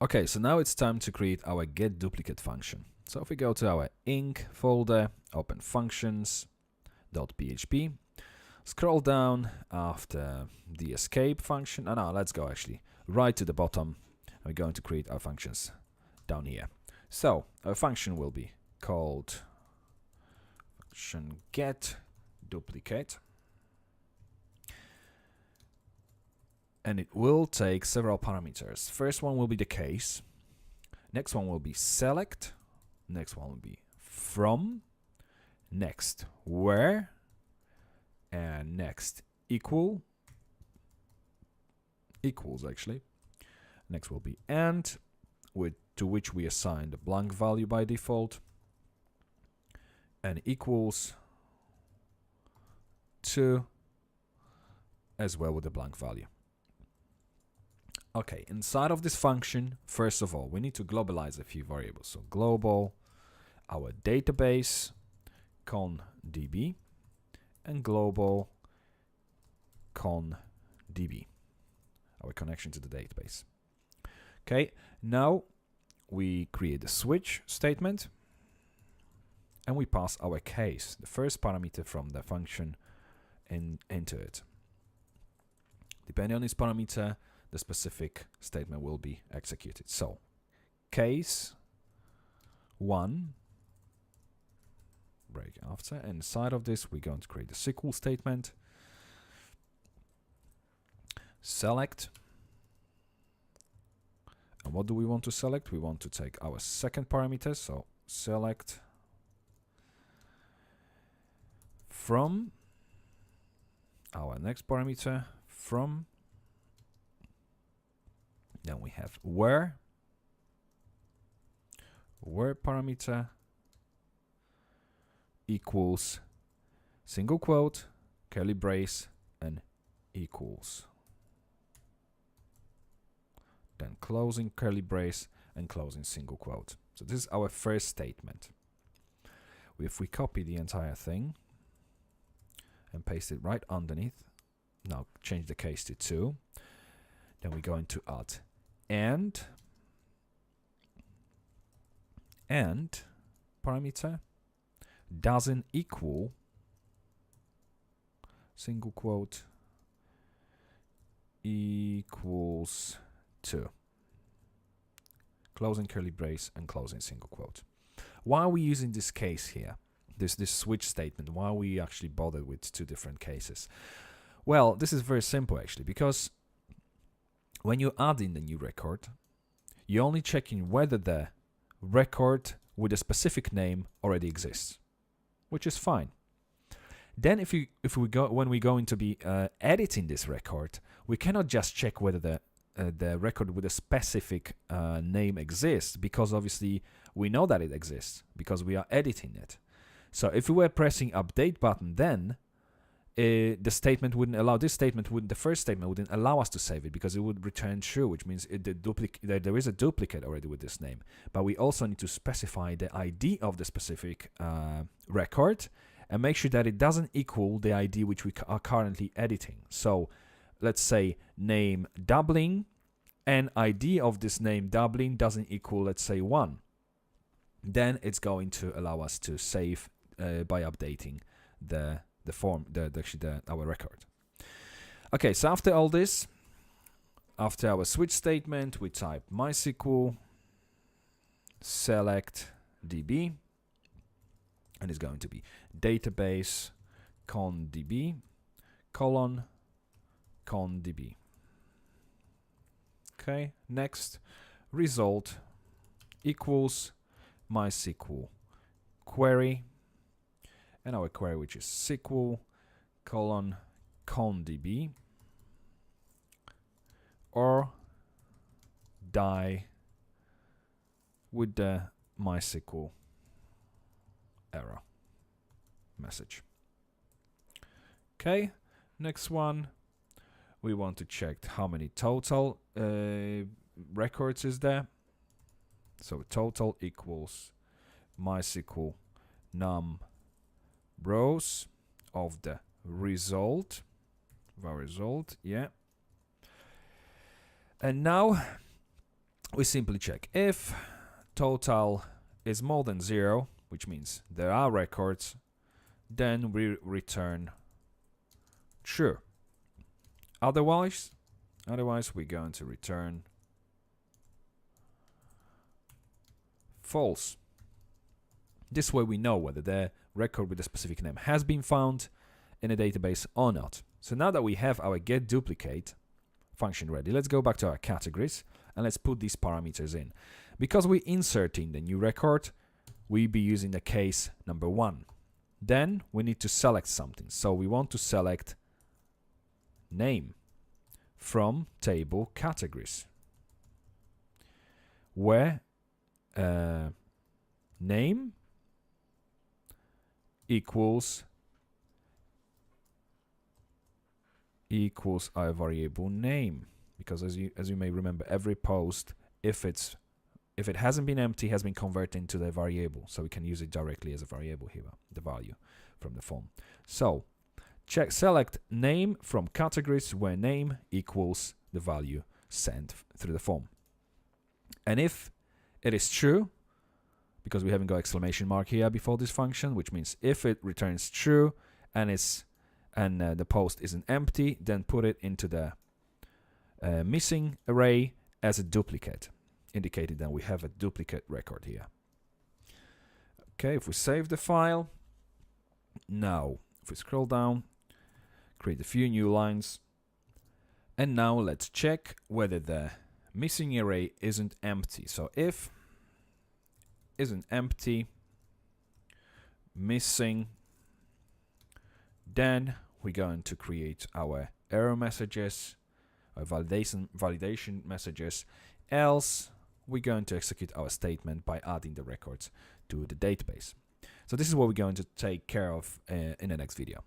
Okay, so now it's time to create our getDuplicate function. So if we go to our inc folder, open functions.php, scroll down after the escape function. Oh no, let's go actually right to the bottom. We're going to create our functions down here. So our function will be called function getDuplicate. And it will take several parameters. First one will be the case. Next one will be select. Next one will be from. Next where. And next equals actually. Next will be and, to which we assign the blank value by default. And equals to as well with the blank value. Okay, inside of this function, first of all, we need to globalize a few variables. So global, our database, conDB, and global conDB, our connection to the database. Okay, now we create a switch statement, and we pass our case, the first parameter from the function, into it. Depending on this parameter, the specific statement will be executed. So, case 1, break after, and inside of this, we're going to create a SQL statement. Select. And what do we want to select? We want to take our second parameter, so select from our next parameter, from. Then we have where parameter equals single quote, curly brace, and equals. Then closing curly brace and closing single quote. So this is our first statement. If we copy the entire thing and paste it right underneath, now change the case to 2, then we're going to add and parameter doesn't equal single quote equals to closing curly brace and closing single quote. Why are we using this case here, this switch statement? Why are we actually bothered with two different cases? Well, this is very simple actually, because when you add in the new record, you're only checking whether the record with a specific name already exists, which is fine. Then when we're going to be editing this record, we cannot just check whether the record with a specific name exists, because obviously we know that it exists because we are editing it. So if we were pressing update button, then the statement wouldn't allow the first statement wouldn't allow us to save it, because it would return true, which means there is a duplicate already with this name. But we also need to specify the ID of the specific record and make sure that it doesn't equal the ID which we are currently editing. So let's say name Dublin, and ID of this name Dublin doesn't equal, let's say, 1. Then it's going to allow us to save by updating our record. Okay, so after all this, after our switch statement, we type MySQL select DB, and it's going to be database conDB colon conDB. Okay, next, result equals MySQL query, and our query, which is SQL colon conDB, or die with the MySQL error message. Okay, next one, we want to check how many total records is there. So total equals MySQL num rows of the result, yeah. And now we simply check if total is more than 0, which means there are records, then we return true. Otherwise we're going to return false. This way we know whether the record with a specific name has been found in a database or not. So now that we have our getDuplicate function ready, let's go back to our categories and let's put these parameters in. Because we're inserting the new record, we'll be using the case number 1. Then we need to select something. So we want to select name from table categories, where name equals our variable name, because as you may remember, every post, if it hasn't been empty, has been converted into the variable, so we can use it directly as a variable here, the value from the form. So select name from categories where name equals the value sent through the form. And if it is true, because we haven't got exclamation mark here before this function, which means if it returns true and the post isn't empty, then put it into the missing array as a duplicate, indicating that we have a duplicate record here. Okay, if we save the file, now if we scroll down, create a few new lines, and now let's check whether the missing array isn't empty. So if isn't empty, missing, then we're going to create our error messages, our validation messages, else we're going to execute our statement by adding the records to the database. So this is what we're going to take care of in the next video.